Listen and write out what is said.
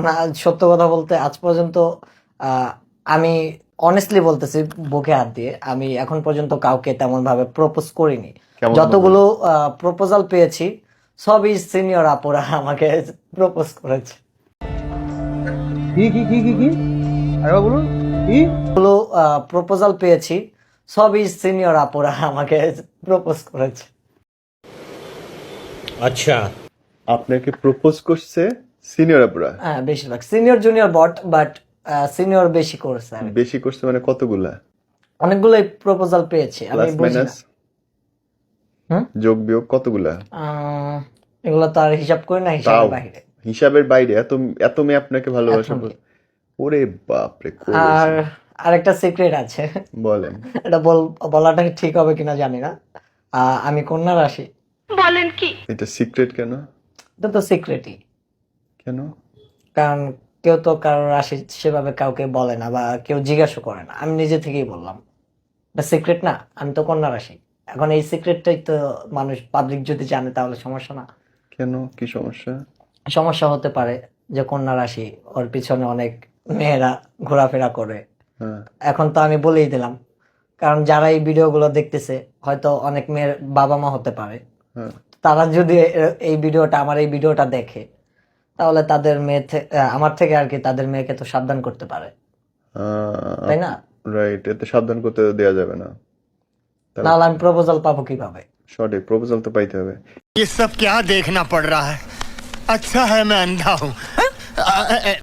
না, সত্য কথা বলতে আজ পর্যন্ত আমি অনেস্টলি বলতেছি বুকে হাত দিয়ে, আমি এখন পর্যন্ত কাউকে তেমন ভাবে প্রপোজ করিনি। কেমন যতগুলো প্রপোজাল পেয়েছি সবই সিনিয়র আপুরা আমাকে প্রপোজ করেছে। কি আরেকবার বলুন কি? গুলো প্রপোজাল পেয়েছি সবই সিনিয়র আপুরা আমাকে প্রপোজ করেছে। अच्छा আপনাকে প্রপোজ করছে সিনিয়র আপুরা? হ্যাঁ, বেশিরভাগ senior junior both, but senior বেশি করছে আর কি। বেশি করছে মানে কতগুলা? অনেকগুলোই প্রপোজাল পেয়েছি, আমি প্লাস বুঝি মাইনাস না। হুম? যোগ বিয়োগ কতগুলা? এগুলো তো আর হিসাব করি না, তাও হিসাবের বাইরে। হিসাবের বাইরে এত এত মেয়ে আপনাকে ভালোবাসা এত মেয়ে। ওরে বাপরে আর আরেকটা সিক্রেট আছে, বলেন। এটা বলাটা ঠিক হবে কিনা জানি না। আমি কন্যা রাশি। এটা সিক্রেট কেন? এটা তো সিক্রেটই, কেন? কারণ কেউ তো কারো রাশি সেভাবে কাউকে বলে না বা কেউ জিজ্ঞাসা করে না, আমি নিজে থেকেই বললাম। এটা সিক্রেট না, আমি তো কন্যা রাশি। এখন এই সিক্রেটটাই তো মানুষ পাবলিক যদি জানে তাহলে সমস্যা না? কেন, কি সমস্যা? সমস্যা হতে পারে যে কন্যা রাশি, ওর পিছনে অনেক মেয়েরা ঘোরাফেরা করে। হ্যাঁ এখন তো আমি বলেই দিলাম, কারণ যারা এই ভিডিওগুলো দেখতেছে হয়তো অনেক মেয়ের বাবা মা হতে পারে। হ্যাঁ তারা যদি আমার এই ভিডিওটা দেখে তাহলে তাদের আমার থেকে আর কি তাদের মেয়েকে তো সাবধান করতে পারে, তাই না? রাইট, এতে সাবধান করতে দেয়া যাবে না। নাহলে আমি প্রপোজাল পাবো কিভাবে? সঠিক, প্রপোজাল তো পাইতে হবে। ये सब क्या देखना पड़ रहा है। अच्छा है मैं अंधा हूँ।